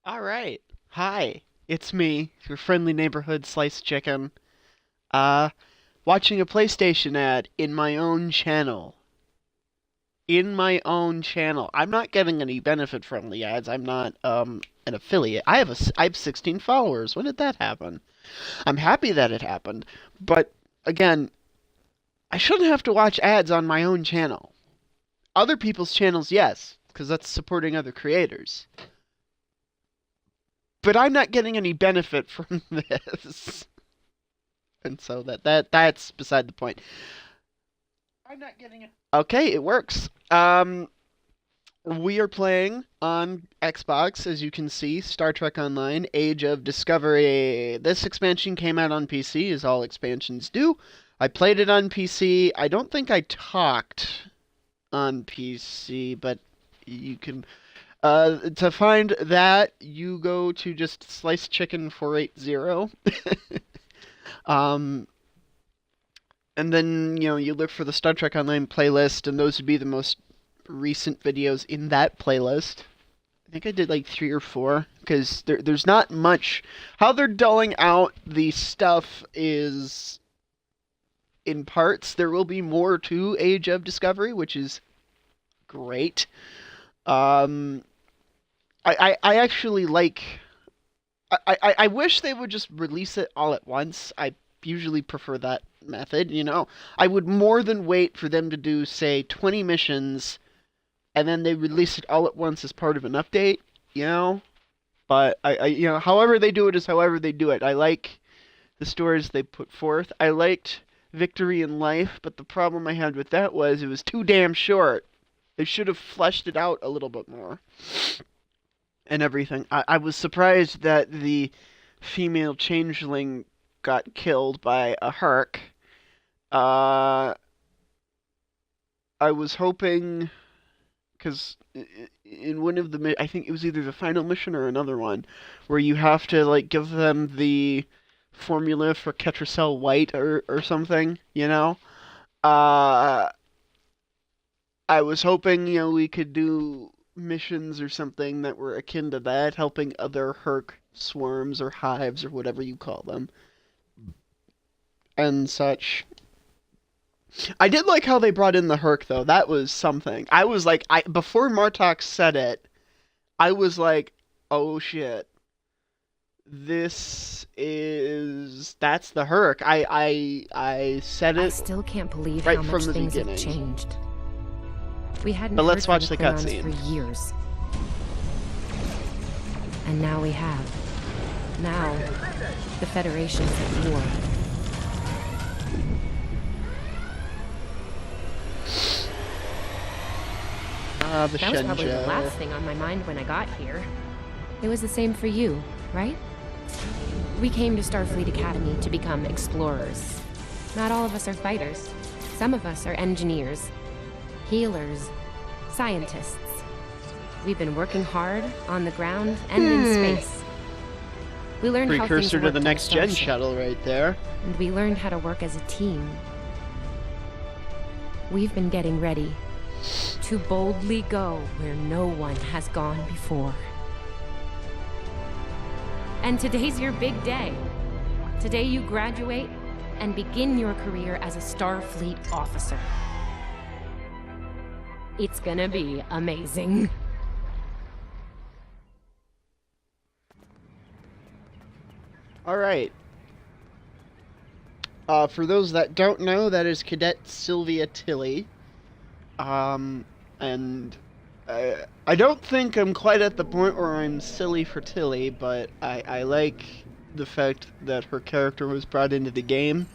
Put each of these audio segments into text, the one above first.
All right. Hi, it's me, your friendly neighborhood sliced chicken. Uh, Watching a PlayStation ad in my own channel. In my own channel. I'm not getting any benefit from the ads. I'm not an affiliate. I have 16 followers. When did that happen? I'm happy that it happened, but again, I shouldn't have to watch ads on my own channel. Other people's channels, yes, because that's supporting other creators. But I'm not getting any benefit from this. And so that's beside the point. I'm not getting it. Okay, it works. We are playing on Xbox, as you can see, Star Trek Online: Age of Discovery. This expansion came out on PC, as all expansions do. I played it on PC. I don't think I talked on PC, but you can. To find that, you go to just Slice Chicken 480. um, and then you look for the Star Trek Online playlist, and those would be the most recent videos in that playlist. I think I did like 3 or 4 because there's not much. How they're dulling out the stuff is in parts. There will be more to Age of Discovery, which is great. Um, I actually like. I wish they would just release it all at once. I usually prefer that method. I would more than wait for them to do, say, 20 missions, and then they release it all at once as part of an update. But however they do it is however they do it. I like the stories they put forth. I liked Victory in Life, but the problem I had with that was it was too damn short. They should have fleshed it out a little bit more and everything. I was surprised that the female changeling got killed by a Herc. Uh, I was hoping, because in one of the, I think it was either the final mission or another one, where you have to like give them the formula for Ketracel White or something. Uh, I was hoping we could do missions or something that were akin to that, helping other Herc swarms or hives or whatever you call them and such. I did like how they brought in the Herc though. That was something. I was like, before Martok said it, I was like, oh shit, that's the Herc. I said I it still can't believe right how from much the things have beginning. changed. We hadn't But heard let's from watch the Klingons cutscene. for years. And now we have. Now, the Federation's at war. The That was probably the Shenja. last thing on my mind when I got here. It was the same for you, right? We came to Starfleet Academy to become explorers. Not all of us are fighters. Some of us are engineers, healers, scientists. We've been working hard on the ground and in space. We learned how things Precursor to worked the on next gen Starship, shuttle right there. and we learned how to work as a team. We've been getting ready to boldly go where no one has gone before. And today's your big day. Today you graduate and begin your career as a Starfleet officer. It's gonna be amazing. All right. For those that don't know, that is Cadet Sylvia Tilly. And I don't think I'm quite at the point where I'm silly for Tilly, but I like the fact that her character was brought into the game.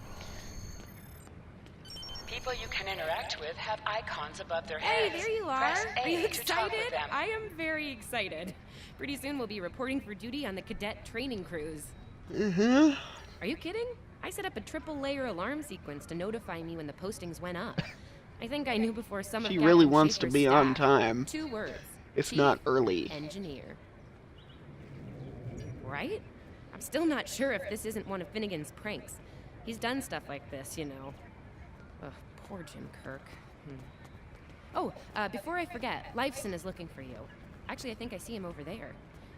People you can interact with have icons above their Hey, heads. there you are. Press Are you A to talk with excited? them. I am very excited. Pretty soon we'll be reporting for duty on the cadet training cruise. Mm-hmm. Are you kidding? I set up a triple layer alarm sequence to notify me when the postings went up. I think I knew before some of She Captain really wants to Schaefer's be on staff. time, 2 words. if Chief not early. Engineer. Right? I'm still not sure if this isn't one of Finnegan's pranks. He's done stuff like this. Ugh, poor Jim Kirk. Oh, before I forget, Lifeson is looking for you. Actually, I think I see him over there.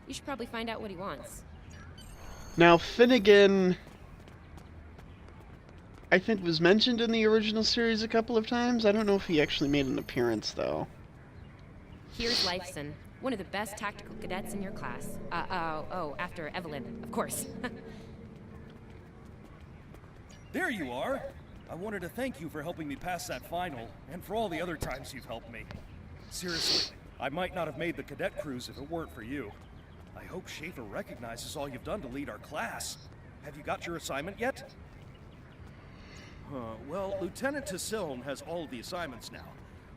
You should probably find out what he wants. Now, Finnegan, I think, was mentioned in the original series a couple of times. I don't know if he actually made an appearance, though. Here's Lifeson, one of the best tactical cadets in your class. After Evelyn, of course. There you are! I wanted to thank you for helping me pass that final, and for all the other times you've helped me. Seriously, I might not have made the cadet cruise if it weren't for you. I hope Schaefer recognizes all you've done to lead our class. Have you got your assignment yet? Well, Lieutenant Tassiln has all of the assignments now.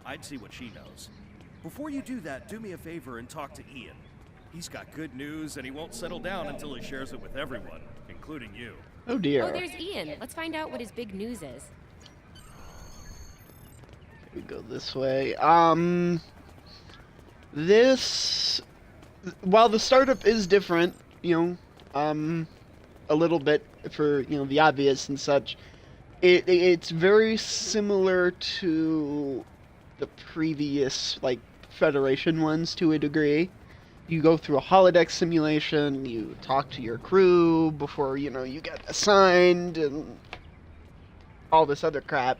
I'd see what she knows. Before you do that, do me a favor and talk to Ian. He's got good news, and he won't settle down until he shares it with everyone, including you. Oh dear. Oh, there's Ian. Let's find out what his big news is. We go this way. This, while the startup is different, a little bit for, the obvious and such, it's very similar to the previous, Federation ones to a degree. You go through a holodeck simulation, you talk to your crew before, you get assigned, and all this other crap.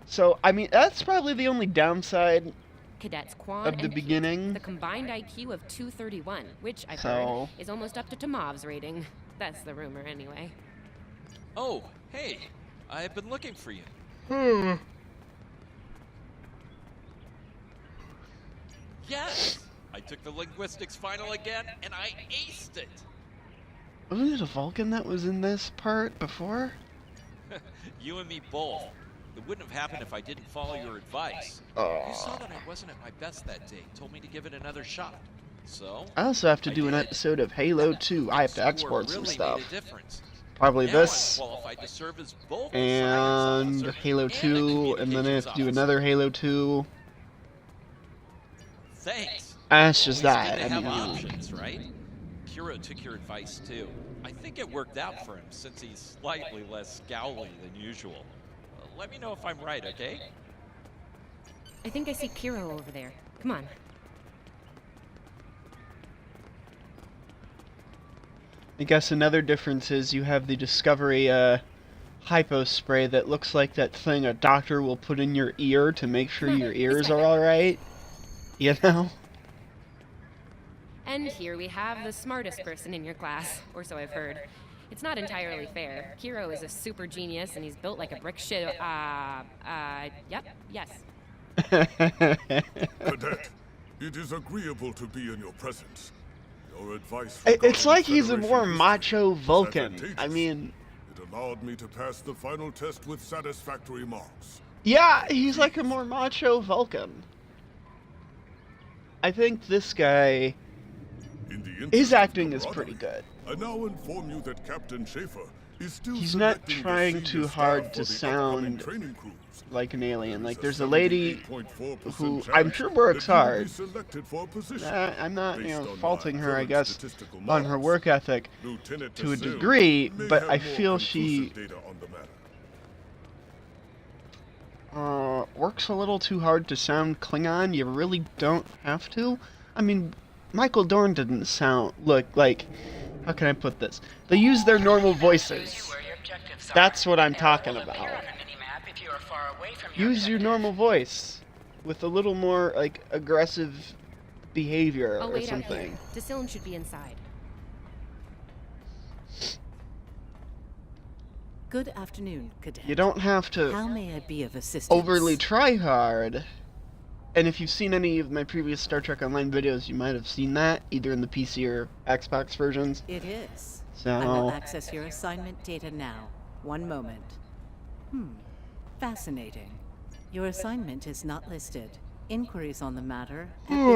So, I mean, that's probably the only downside Cadets Quan of the and beginning. Pete, the combined IQ of 231, which I've So- heard is almost up to Tomov's rating. That's the rumor, anyway. Oh, hey, I've been looking for you. Yes, I took the linguistics final again, and I aced it. Wasn't it a Vulcan that was in this part before? You and me both. It wouldn't have happened if I didn't follow your advice. You saw that I wasn't at my best that day, told me to give it another shot. So, I also have to I do an did. episode of Halo 2. I have to Score export some really stuff. made a difference. Probably Now this, I'm qualified to serve as both a and science officer Halo and a 2, and then I have to do communications another Halo 2. officer. Thanks. That's just Always that. good to I have mean, options, right? Kiro took your advice too. I think it worked out for him since he's slightly less scowly than usual. Let me know if I'm right, okay? I think I see Kiro over there. Come on. I guess another difference is you have the Discovery hypo spray that looks like that thing a doctor will put in your ear to make sure your ears are alright. You know? And here we have the smartest person in your class, or so I've heard. It's not entirely fair. Kiro is a super genius, and he's built like a brick shit. Yep, yes. Cadet, it is agreeable to be in your presence. Your advice It's regarding like he's a Federation more history macho was Vulcan. advantageous. I mean, It allowed me to pass the final test with satisfactory marks. yeah, he's like a more macho Vulcan. I think this guy, In the interest his of acting is pretty camaraderie, good. I now inform you that Captain Schaefer is still He's not selecting the trying senior too staff hard for to the upcoming sound training cruise. like an alien. There Like, is there's a a lady 78.4% who chance I'm sure works that you will be hard. selected for a position. I'm not, Based on faulting my her, I current guess, statistical on her marks. work ethic Lieutenant to a Tassil degree, may but have I more feel she conclusive data on the matter. works a little too hard to sound Klingon. You really don't have to. I mean, Michael Dorn didn't look like, how can I put this? They use their normal voices. That's what I'm talking about. Use your normal voice with a little more, aggressive behavior I'll or wait out here. something. Tassiln should be inside. Good afternoon, Cadet. You don't have to How may I be of assistance? overly try hard. And if you've seen any of my previous Star Trek Online videos, you might have seen that, either in the PC or Xbox versions. It is. So, I will access your assignment data now. One moment. Fascinating. Your assignment is not listed. Inquiries on the matter have been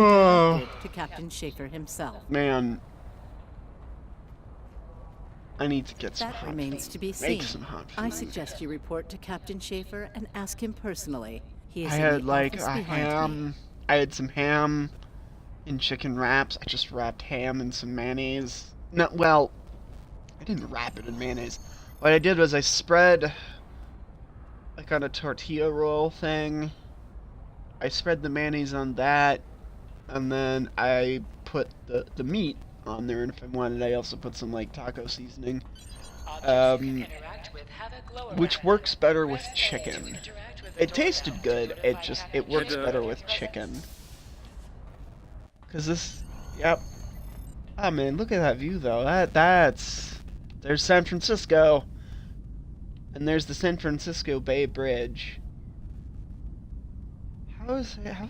directed to Captain Schaefer himself. man, I need to get some That hot remains food. to be Make seen. some hot I food. suggest you report to Captain Schaefer and ask him personally. He is I in had the like office a behind me. ham. I had some ham and chicken wraps. I just wrapped ham in some mayonnaise. No, well, I didn't wrap it in mayonnaise. What I did was I spread, like on a tortilla roll thing, I spread the mayonnaise on that, and then I put the meat on there, and if I wanted, I also put some like taco seasoning, Objects you can interact with have a glow which around works better with them. Press A to chicken. interact with the It tasted doorbell good. to It notify just an it works agent better of your with chicken. presence. Cause this, yep. Ah man, look at that view though. There's San Francisco, and there's the San Francisco Bay Bridge. How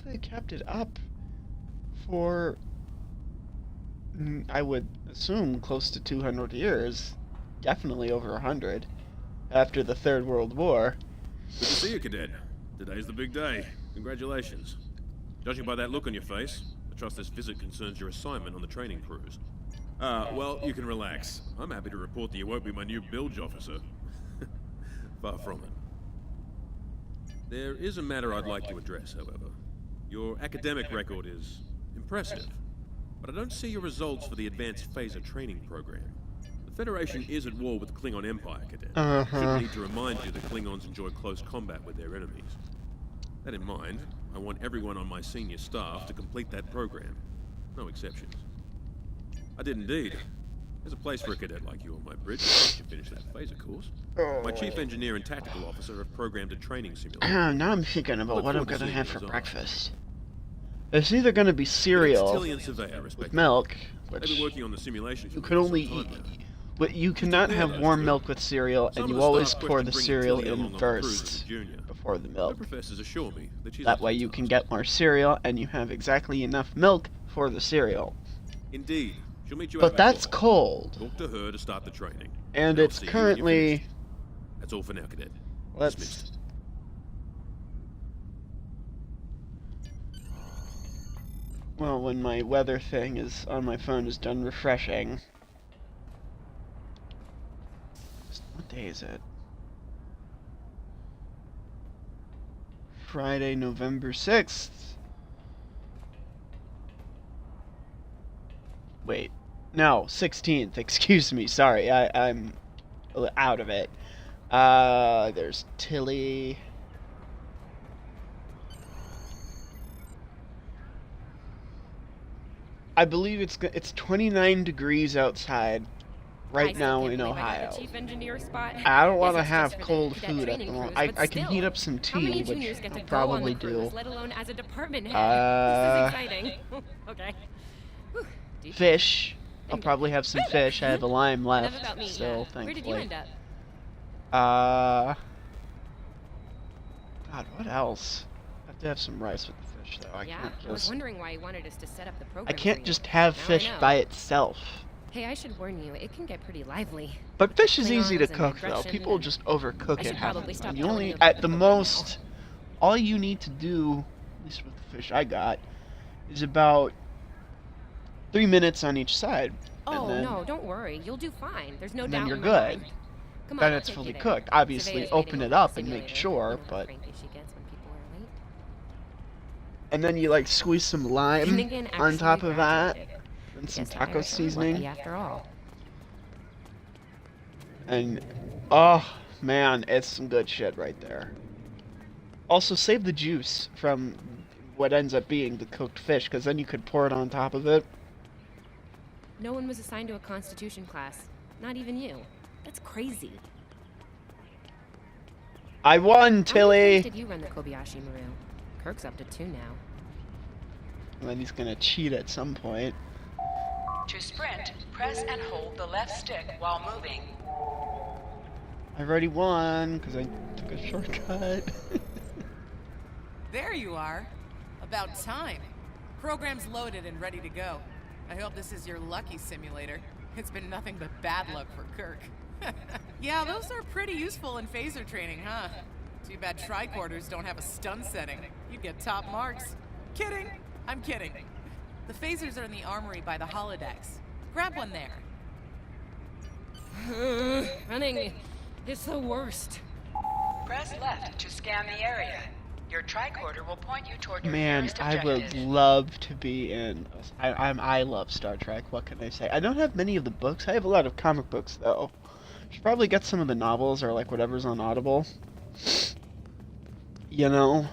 they kept it up for? I would assume close to 200 years, definitely over 100, after the Third World War. Good to see you, Cadet. Today's the big day. Congratulations. Judging by that look on your face, I trust this visit concerns your assignment on the training cruise. Well, you can relax. I'm happy to report that you won't be my new bilge officer. Far from it. There is a matter I'd like to address, however. Your academic record is impressive, but I don't see your results for the advanced phaser training program. The Federation is at war with the Klingon Empire, Cadet. Shouldn't need to remind you that Klingons enjoy close combat with their enemies. That in mind, I want everyone on my senior staff to complete that program. No exceptions. I did indeed. There's a place for a cadet like you on my bridge once you finish that phaser course. My chief engineer and tactical officer have programmed a training simulator. Now I'm thinking about Look what I'm forward to gonna seeing have your for results. breakfast. It's either gonna be cereal Tillian Surveyor, with respectively. milk, They've which been working on the simulation you for can some only time eat. now. But you cannot have warm milk with cereal, Some and of you the always staff pour question the bringing cereal Tilly along in on the cruise as a first junior. before the Her milk. professors assure me that she's That up way to you the can task. get more cereal, and you have exactly enough milk for the cereal. Indeed. She'll meet you But at that's Macquarie. cold, Talk to her to start the training. and I'll it's see you when you're currently. finished. That's all for now, Cadet. Let's. Dismissed. Well, when my weather thing is on my phone is done refreshing. What day is it? Friday, November 6th. Wait. No, 16th. Excuse me. Sorry. I'm out of it. There's Tilly. I believe it's 29 degrees outside right I still now can't in believe I got Ohio. the chief engineer spot. I don't Guess want to it's have just for the cold cadet food at training the moment. cruise, but I can still, heat up some how many tea, which juniors get I'll to go on probably the cruise, do. let alone as a department head? Uh, This is exciting. Okay. Whew. Deep. Fish. I'll probably have some fish. I have a lime Enough left, about me. so Where did you thankfully. end up? God, what else? I have to have some rice with the fish, though. I Yeah, can't I was just. wondering why you wanted us to set up the program. I can't for you. just have Now I fish know. by itself. Hey, I should warn you, it can get pretty lively. But fish is easy to Klingons and cook, though. aggression People and- just overcook I it. should half probably the stop time. You telling only, you about at the the program most, all you need to do, at least with the fish I got, is about 3 minutes on each side. Oh, and then, no, don't worry. You'll do fine. There's no and doubt then you're in my good. mind. Come on, Then I'll it's take fully you there. cooked. Obviously, Surveyor's open waiting it over up the and make simulator. sure, You know how but. cranky she gets when people are late. And then you like squeeze some lime Finnegan on top actually of that, graduated. and some Guess the taco Irish are lucky seasoning. after all. And oh man, it's some good shit right there. Also, save the juice from what ends up being the cooked fish, because then you could pour it on top of it. No one was assigned to a Constitution class. Not even you. That's crazy. I won, How many Tilly! times did you run the Kobayashi Maru? Kirk's up to 2 now. And then he's gonna cheat at some point. To sprint, press and hold the left stick while moving. I already won, because I took a shortcut. There you are. About time. Program's loaded and ready to go. I hope this is your lucky simulator. It's been nothing but bad luck for Kirk. Yeah, those are pretty useful in phaser training, huh? Too bad tricorders don't have a stun setting. You'd get top marks. Kidding! I'm kidding. The phasers are in the armory by the holodecks. Grab one there. Running is the worst. Press left to scan the area. Your tricorder will point you toward your Man, nearest I objective. would love to be in. I love Star Trek. What can I say? I don't have many of the books. I have a lot of comic books though. Should probably get some of the novels or like whatever's on Audible. You know.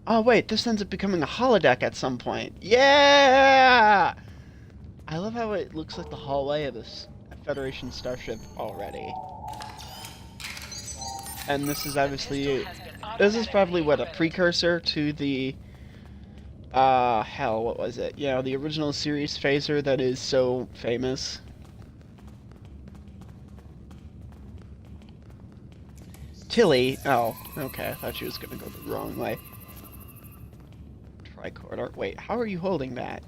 Oh wait, this ends up becoming a holodeck at some point. Yeah! I love how it looks like the hallway of this Federation starship already. And this is obviously, this is probably what, a precursor to the, hell, what was it? Yeah, the original series phaser that is so famous. Tilly, oh, okay, I thought she was gonna go the wrong way. Tricorder, wait, how are you holding that?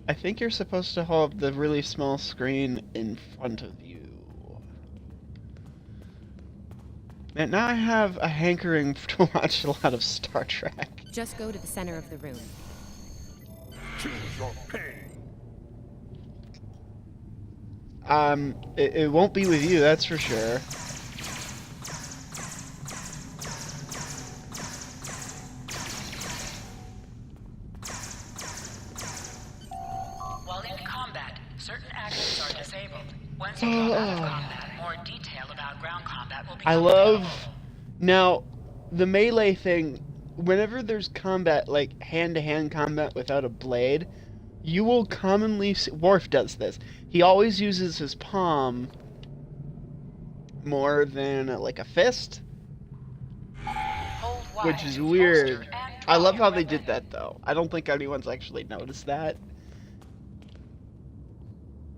I think you're supposed to hold the really small screen in front of you. Man, now I have a hankering to watch a lot of Star Trek. Just go to the center of the room. Choose your pain. It won't be with you, that's for sure. While in combat, certain actions are disabled. Once you drop out of combat, more detail about ground combat will be I love... Now, the melee thing, whenever there's combat, like hand-to-hand combat without a blade, you will commonly see... Worf does this. He always uses his palm more than, like, a fist. Which is weird. I love how they did that, though. I don't think anyone's actually noticed that.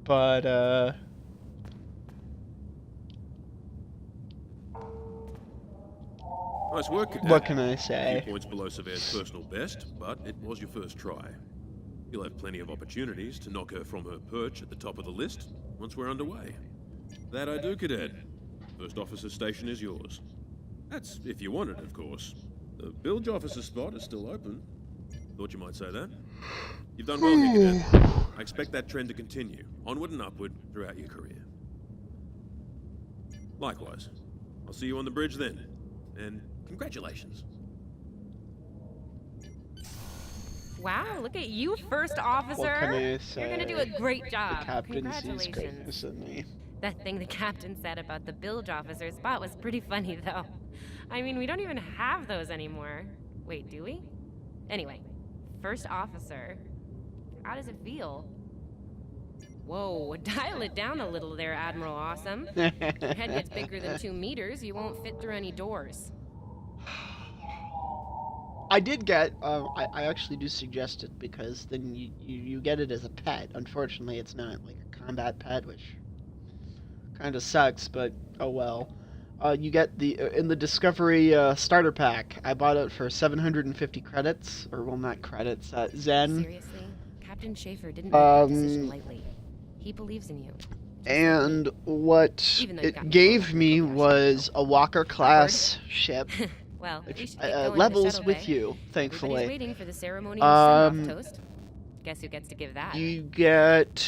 But, Nice work, Cadet. what can I A say? few points below Severe's personal best, but it was your first try. You'll have plenty of opportunities to knock her from her perch at the top of the list once we're underway. That I do, Cadet. First officer station is yours. That's if you want it, of course. The bilge officer spot is still open. Thought you might say that. You've done well here, Cadet. I expect that trend to continue, onward and upward, throughout your career. Likewise. I'll see you on the bridge then. And congratulations. Wow, look at you, first officer. What can I say? You're gonna do a great The job. captain sees Congratulations. greatness in me. That thing the captain said about the bilge officer spot was pretty funny, though. I mean, we don't even have those anymore. Wait, do we? Anyway, first officer. How does it feel? Whoa, dial it down a little there, Admiral Awesome. Your head gets bigger than 2 meters, you won't fit through any doors. I did get, I actually do suggest it because then you get it as a pet. Unfortunately, it's not like a combat pet, which kind of sucks, but oh well. You get the, in the Discovery starter pack, I bought it for 750 credits, or well, not credits, Zen. Seriously? Captain Schaefer didn't make that decision lightly. He believes in you. And what Even though you got it gave me me wrong. was a Walker-class ship, Well, we which should get going to levels shuttle with bay. you, Everybody's thankfully. waiting for the ceremonial send-off toast. Guess who gets to give that? You get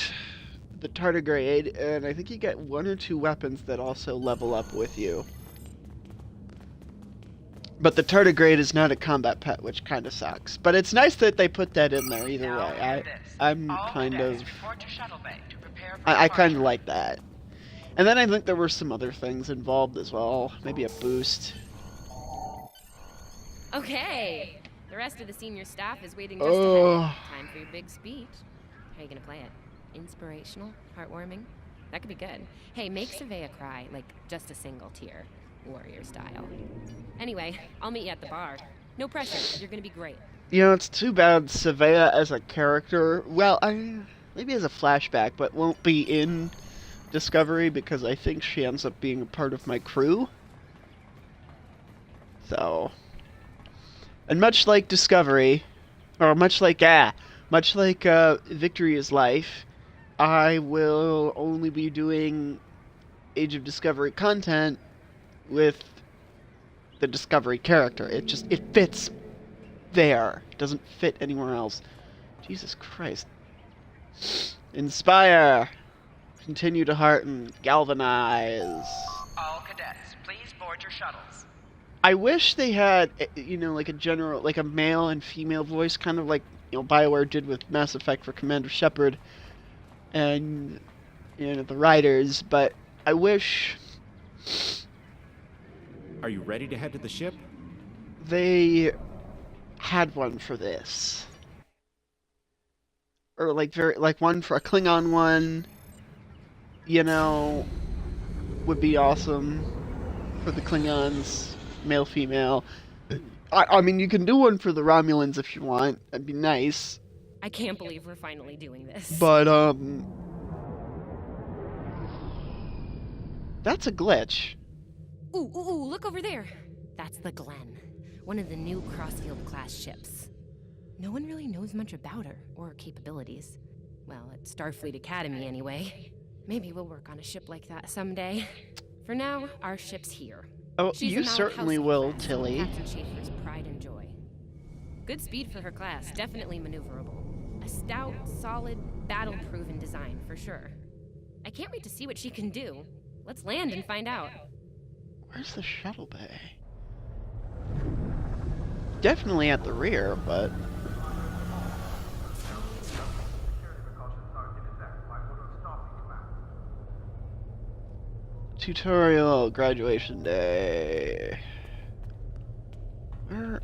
the tardigrade, and I think you get 1 or 2 weapons that also level up with you. But the tardigrade is not a combat pet, which kind of sucks. But it's nice that they put that in there either Now way. hear this. I'm All kind cadets of... report to shuttle bay to prepare for I kind of departure. like that. And then I think there were some other things involved as well. Maybe a boost. Okay. The rest of the senior staff is waiting just Oh. ahead. Time for your big speech. How are you gonna play it? Inspirational? Heartwarming? That could be good. Hey, make Savea cry, like just a single tear. Warrior style. Anyway, I'll meet you at the bar. No pressure. You're gonna be great. You know, it's too bad Savea as a character, well, maybe as a flashback, but won't be in Discovery because I think she ends up being a part of my crew. So... And much like Discovery, or much like Victory is Life, I will only be doing Age of Discovery content with the Discovery character. It fits there. It doesn't fit anywhere else. Jesus Christ. Inspire. Continue to hearten. Galvanize. All cadets, please board your shuttles. I wish they had, you know, like a general, like a male and female voice, kind of like, you know, BioWare did with Mass Effect for Commander Shepard and, you know, the writers, but I wish Are you ready to head to the ship? they had one for this. or like one for a Klingon one, you know, would be awesome for the Klingons, male, female. I mean, you can do one for the Romulans if you want. That'd be nice. I can't believe we're finally doing this. But, that's a glitch. Ooh, look over there. That's the Glen, one of the new Crossfield class ships. No one really knows much about her or her capabilities. Well, at Starfleet Academy anyway. Maybe we'll work on a ship like that someday. For now, our ship's here. Oh, She's you a certainly Malachowski will, class, Tilly. Captain Schaefer's pride and joy. Good speed for her class, definitely maneuverable. A stout, solid, battle-proven design, for sure. I can't wait to see what she can do. Let's land and find out. Where's the shuttle bay? Definitely at the rear, but... Tutorial, graduation day. Where...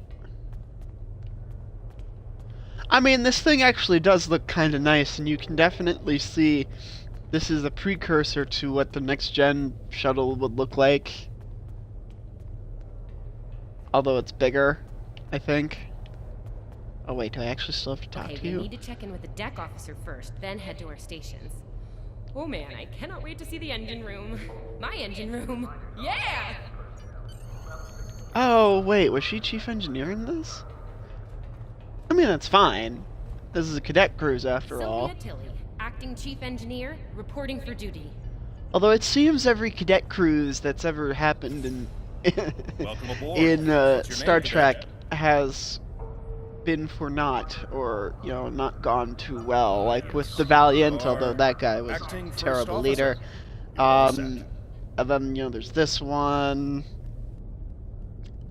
I mean, this thing actually does look kind of nice, and you can definitely see this is a precursor to what the next-gen shuttle would look like. Although it's bigger, I think. Oh wait, do I actually still have to talk to you? We need to check in with the deck officer first, then head to our stations. Oh man, I cannot wait to see the engine room. My engine room. Yeah! Oh, wait, was she chief engineer in this? I mean, that's fine. This is a cadet cruise, after all. Sylvia Tilly, acting chief engineer, reporting for duty. Although it seems every cadet cruise that's ever happened in Welcome aboard. in What's your Star name, Trek cadet? has been for naught, or, you know, not gone too well. Like with the Valiant, although that guy was Acting a first terrible officer. leader. You're all set. And then, you know, there's this one.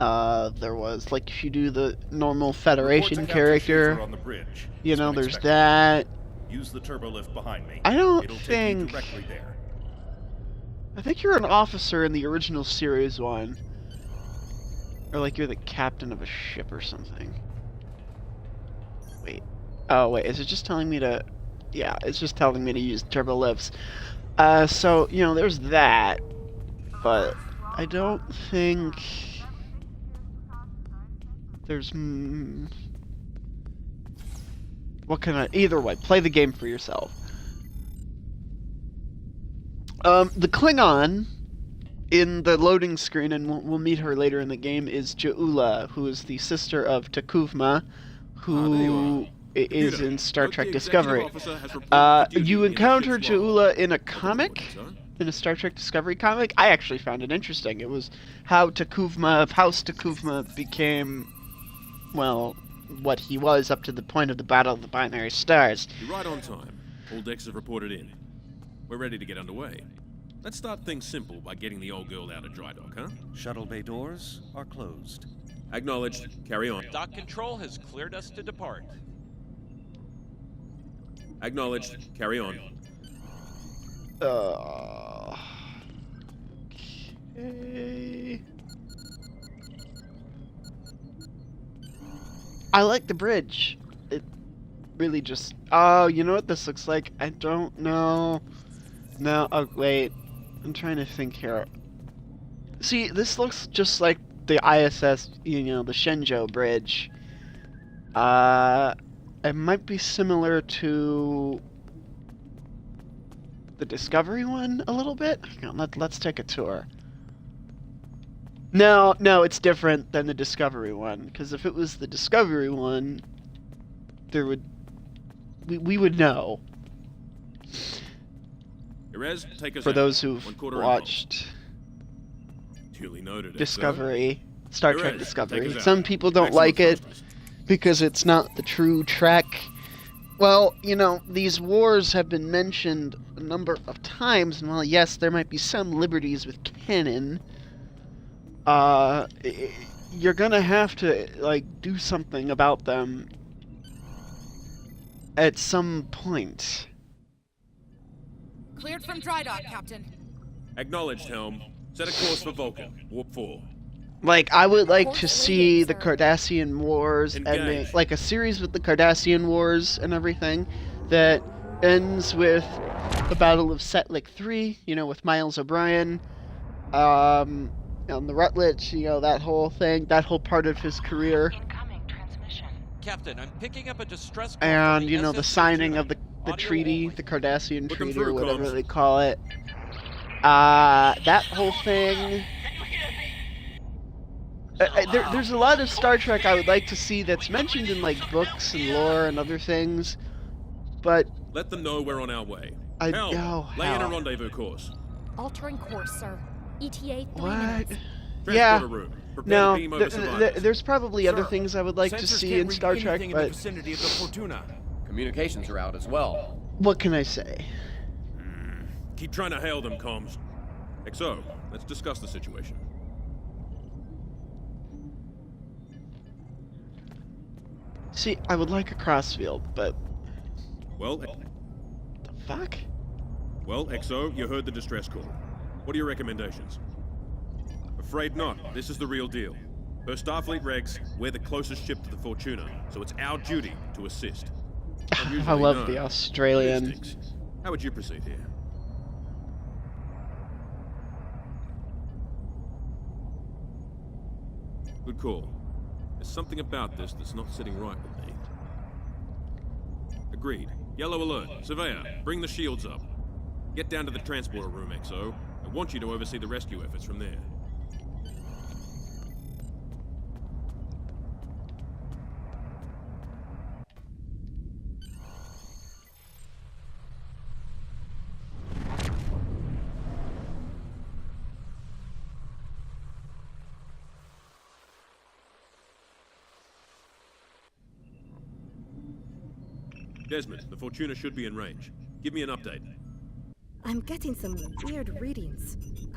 There was, like, if you do the normal Federation Report to Captain character, Schaefer on the bridge. you As know, been there's expected. that. Use the turbo lift behind me. I don't It'll take you think... directly there. I think you're an officer in the original series one. Or like you're the captain of a ship or something. Wait. Oh, wait, is it just telling me to... Yeah, it's just telling me to use turbo lifts. So, you know, there's that. But I don't think... There's... What can I... Either way, play the game for yourself. The Klingon in the loading screen, and we'll meet her later in the game, is Ja'ula, who is the sister of Takuvma, who is in Star Trek Discovery. You encounter Ja'ula in a comic, in a Star Trek Discovery comic. I actually found it interesting. It was how Takuvma, House Takuvma became, well, what he was up to the point of the Battle of the Binary Stars. You're right on time. All decks have reported in. We're ready to get underway. Let's start things simple by getting the old girl out of dry dock, huh? Shuttle bay doors are closed. Acknowledged. Carry on. Dock control has cleared us to depart. Acknowledged. Carry on. Okay. I like the bridge. It really just... Oh, you know what this looks like? I don't know. No, oh, wait. I'm trying to think here. See, this looks just like the ISS, you know, the Shenzhou bridge. It might be similar to the Discovery one a little bit. Hang on, let's take a tour. No, it's different than the Discovery one, because if it was the Discovery one, there would... We would know. Erez, take us For out. those who've 1/4 watched Duly noted. Discovery, Star Trek Erez, Discovery. take us out. Some people don't Maximum like it thrusters. because it's not the true Trek. Well, you know, these wars have been mentioned a number of times, and while yes, there might be some liberties with canon, you're gonna have to, like, do something about them at some point. Cleared from dry dock, Captain. Acknowledged, Helm. Set a course for Vulcan. Warp 4. Like, I would like to course see waiting, the sir. Cardassian Wars, and Engage. like a series with the Cardassian Wars and everything. that ends with the Battle of Setlik 3, you know, with Miles O'Brien, on the Rutledge, you know, that whole thing, that whole part of his career. Incoming transmission. Captain, I'm picking up a distress call And, from you know, the signing of the Audio treaty, only. the Cardassian Put them Treaty, through, or whatever comms. they call it. That whole thing. There's a lot of Star Trek I would like to see that's mentioned in, like, books and lore and other things, but Let them know we're on our way. I Hell, know lay in a how. rendezvous course. Altering course, sir. ETA 3 What? minutes. Yeah. Transporter room. Prepare No, to beam over survivors. there's probably other Sir, things I would like to sensors see can't in read Star Trek, anything in the but vicinity of the Fortuna. Communications are out as well. what can I say? Keep trying to hail them, comms. XO, let's discuss the situation. See, I would like a crossfield, but Well, the fuck? well, XO, you heard the distress call. What are your recommendations? Afraid not. This is the real deal. Per Starfleet regs, we're the closest ship to the Fortuna, so it's our duty to assist. I'm I usually love known. the Australian. Logistics. How would you proceed here? Good call. There's something about this that's not sitting right with me. Agreed. Yellow alert. Surveyor, bring the shields up. Get down to the transporter room, XO. I want you to oversee the rescue efforts from there. Desmond, the Fortuna should be in range. Give me an update. I'm getting some weird readings.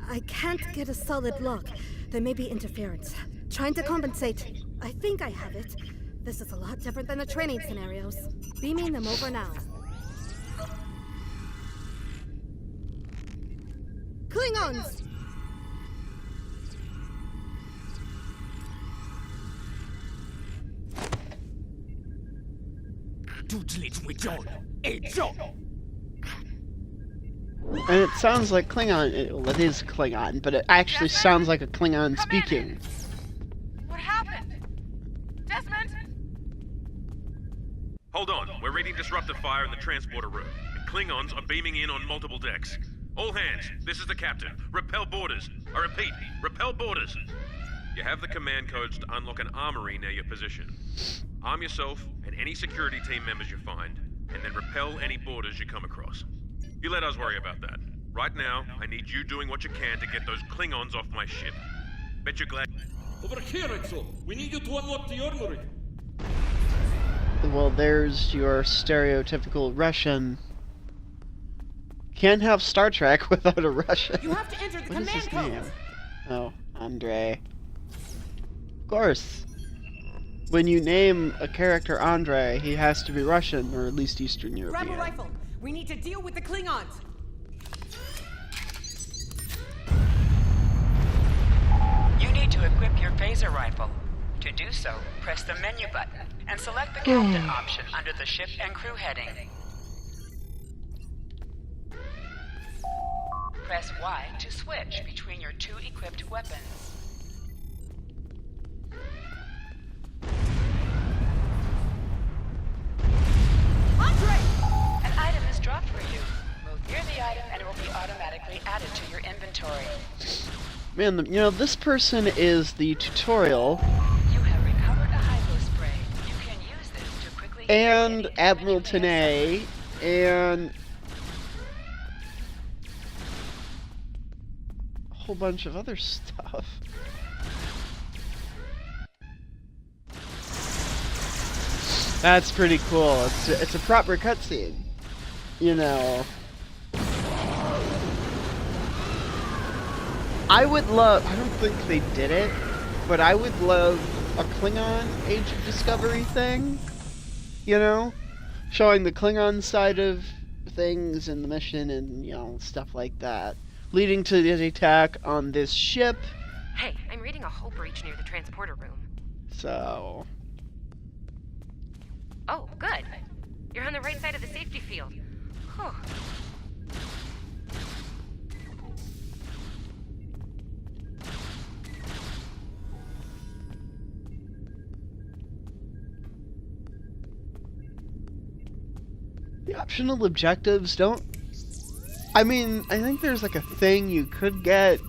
I can't get a solid lock. There may be interference. Trying to compensate. I think I have it. This is a lot different than the training scenarios. Beaming them over now. Klingons! And it sounds like Klingon. Well, it is Klingon, but it actually sounds like a Klingon speaking. What happened? Desmond? Hold on, we're reading disruptive fire in the transporter room. And Klingons are beaming in on multiple decks. All hands, this is the captain. Repel boarders. I repeat, repel boarders. You have the command codes to unlock an armory near your position. Arm yourself and any security team members you find, and then repel any boarders you come across. You let us worry about that. Right now, I need you doing what you can to get those Klingons off my ship. Bet you're glad. Over here, Exo. We need you to unlock the armory. Well, there's your stereotypical Russian. Can't have Star Trek without a Russian. You have to enter the What is his command name? codes. Oh, Andre. Of course. When you name a character Andre, he has to be Russian, or at least Eastern Grab European. a rifle. We need to deal with the Klingons. You need to equip your phaser rifle. To do so, press the menu button and select the captain option under the ship and crew heading. Press Y to switch between your two equipped weapons. Andre! An item is dropped for you. Move near the item and it will be automatically added to your inventory. Man, you know, this person is the tutorial, You have recovered a hypo spray. You can use this to quickly and Admiral Tanay, and a whole bunch of other stuff. That's pretty cool. It's a proper cutscene, you know. I would love. I don't think they did it, but I would love a Klingon Age of Discovery thing. You know, showing the Klingon side of things in the mission and, you know, stuff like that, leading to the attack on this ship. Hey, I'm reading a hull breach near the transporter room. So, Oh, good. You're on the right side of the safety field. Whew. The optional objectives don't... I mean, I think there's like a thing you could get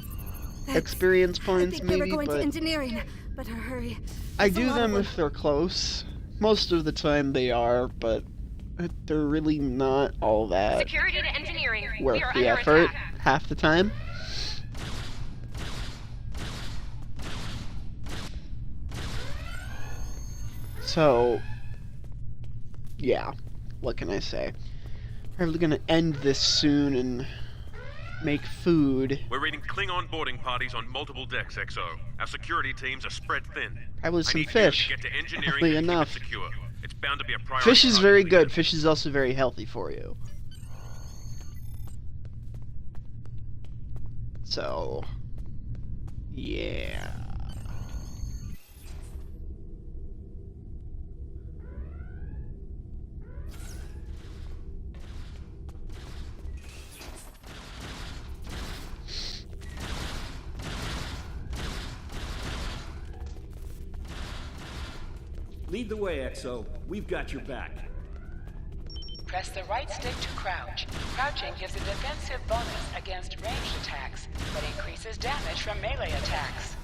experience points, I think maybe, they were going but... to engineering. Better hurry. I There's a do lot them of if they're close. Most of the time they are, but they're really not all that Security to engineering. worth We are the under effort attack. half the time. So, yeah, what can I say? Probably gonna end this soon and make food. We're reading Klingon boarding parties on multiple decks, XO. Our security teams are spread thin. Probably I some need fish. You to get to engineering Oddly and enough. keep it secure. It's bound to be a priority. Fish is very target. good. Fish is also very healthy for you. So, yeah. Lead the way, XO. We've got your back. Press the right stick to crouch. Crouching gives a defensive bonus against ranged attacks, but increases damage from melee attacks.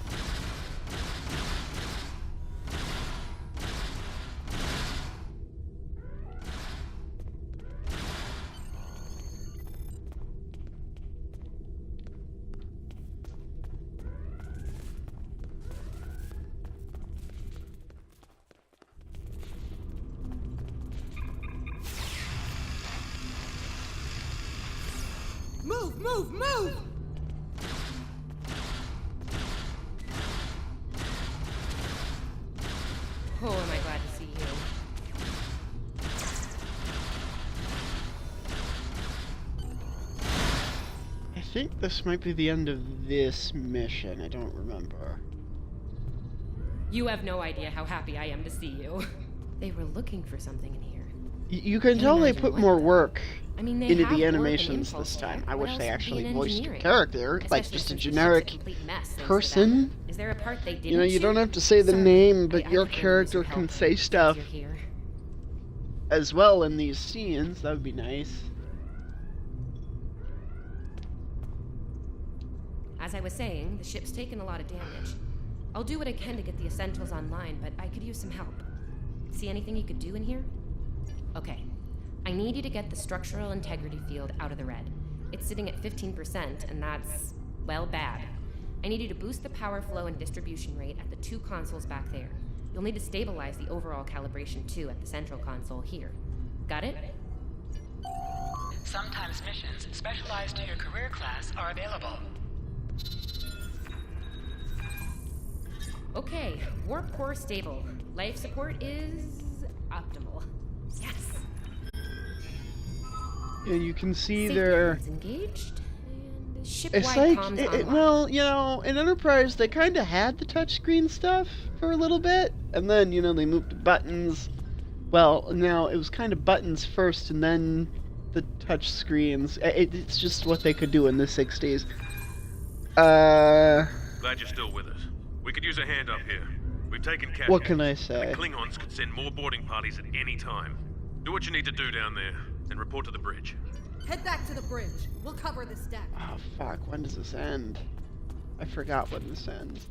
Move, move, move! Oh, am I glad to see you. I think this might be the end of this mission. I don't remember. You have no idea how happy I am to see you. They were looking for something in here. You can tell they put more work I mean, they into have the work and animations impulse this time. there. I What wish else they would be actually in voiced a engineering? character, like Especially just a since it's generic a complete mess, thanks to person. them. Is there a part they didn't You know, you don't shoot? have to say the Sorry, name, I but your could really use character your can help say since stuff you're here. as well in these scenes. That would be nice. As I was saying, the ship's taken a lot of damage. I'll do what I can to get the essentials online, but I could use some help. See anything you could do in here? Okay. I need you to get the structural integrity field out of the red. It's sitting at 15%, and that's, well, bad. I need you to boost the power flow and distribution rate at the two consoles back there. You'll need to stabilize the overall calibration too at the central console here. Got it? Sometimes missions specialized to your career class are available. Okay, warp core stable. Life support is optimal. Yes. And you can see Safety their... nodes engaged. And ship-wide It's like, comms online. well, you know, in Enterprise they kind of had the touchscreen stuff for a little bit, and then, you know, they moved to buttons. Well, now it was kind of buttons first, and then the touch screens. It's just what they could do in the 60s. Glad you're still with us. We could use a hand up here. We've taken care. What can I say? The Klingons could send more boarding parties at any time. Do what you need to do down there, and report to the bridge. Head back to the bridge. We'll cover this deck. Oh, fuck, when does this end? I forgot when this ends.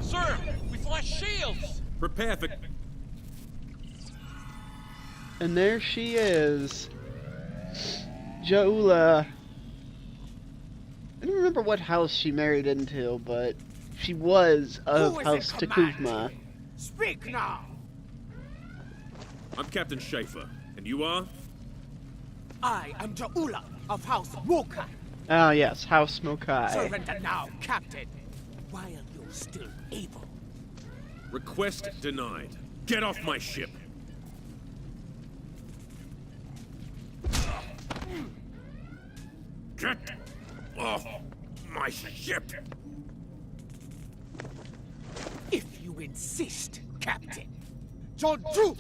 Sir, we flash shields! Prepare for... And there she is. Jaula. I don't remember what house she married into, but she was of Who is in House command? Takuvma. Speak now! I'm Captain Schaefer, and you are? I am Jaula of House Wokai. Oh yes, House Mokai. Surrender now, Captain, while you're still able. Request denied. Get off my ship. Get off my ship! If you insist, Captain. John Drew!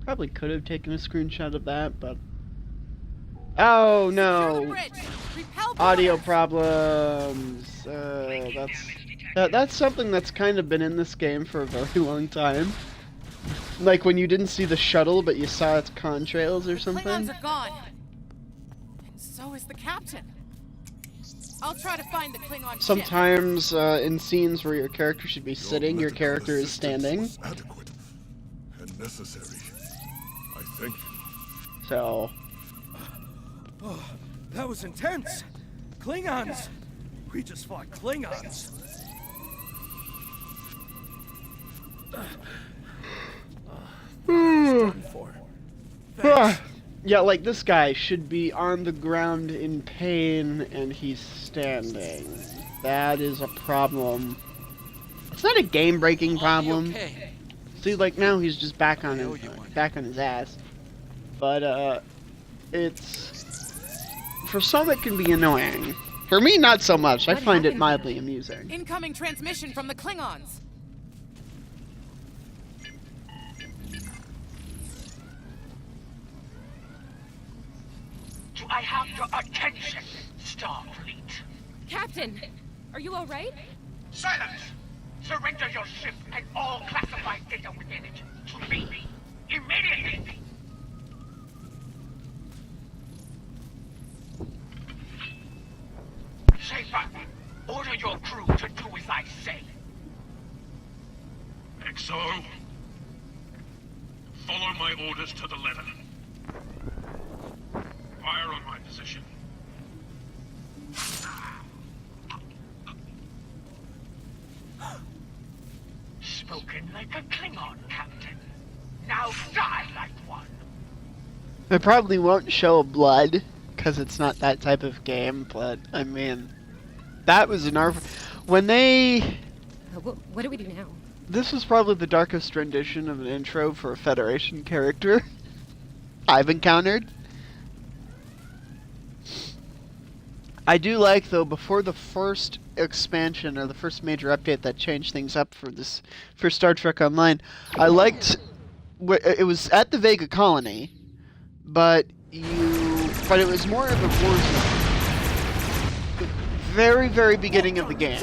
Probably could have taken a screenshot of that, but... Oh no! Audio problems! That's something that's kind of been in this game for a very long time. Like when you didn't see the shuttle, but you saw its contrails or something. Klingons are gone. And so is the captain. I'll try to find the Klingon ship. Sometimes in scenes where your character should be sitting, your character is standing. Adequate and necessary. I thank you. So... Oh, that was intense. Klingons. We just fought Klingons. Yeah, like this guy should be on the ground in pain and he's standing. That is a problem. It's not a game-breaking problem. Okay. See, like now he's just back on his ass. But it's for some it can be annoying. For me, not so much. I find it mildly amusing. Incoming transmission from the Klingons. Do I have your attention, Starfleet? Captain, are you all right? Silence! Surrender your ship and all classified data within it to me immediately! Schaefer, order your crew to do as I say. XO, follow my orders to the letter. Fire on my position. Spoken like a Klingon, Captain. Now die like one. They probably won't show blood, because it's not that type of game, but, I mean, that was an when they... What do we do now? This was probably the darkest rendition of an intro for a Federation character I've encountered. I do like, though, before the first expansion, or the first major update that changed things up for Star Trek Online, I liked... It was at the Vega Colony, but it was more of a war zone. Very, very beginning of the game.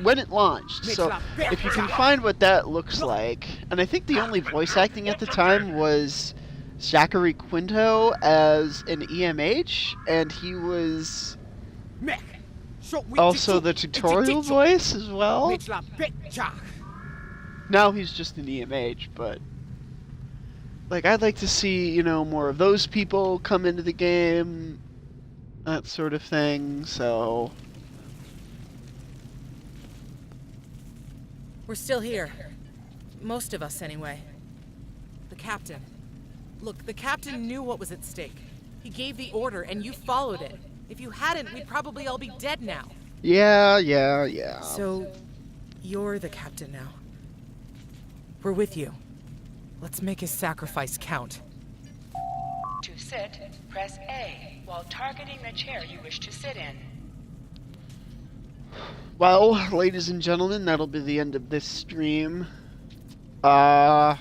When it launched. So, if you can find what that looks like, and I think the only voice acting at the time was Zachary Quinto as an EMH, and he was also the tutorial voice as well. Now he's just an EMH, but like I'd like to see, you know, more of those people come into the game, that sort of thing, so... We're still here. Most of us, anyway. The captain. Look, the captain knew what was at stake. He gave the order, and you followed it. If you hadn't, we'd probably all be dead now. Yeah. So, you're the captain now. We're with you. Let's make his sacrifice count. To sit, press A while targeting the chair you wish to sit in. Well, ladies and gentlemen, that'll be the end of this stream. Hope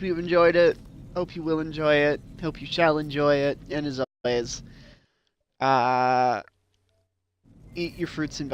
you've enjoyed it. Hope you will enjoy it. Hope you shall enjoy it. And as always, eat your fruits and vegetables.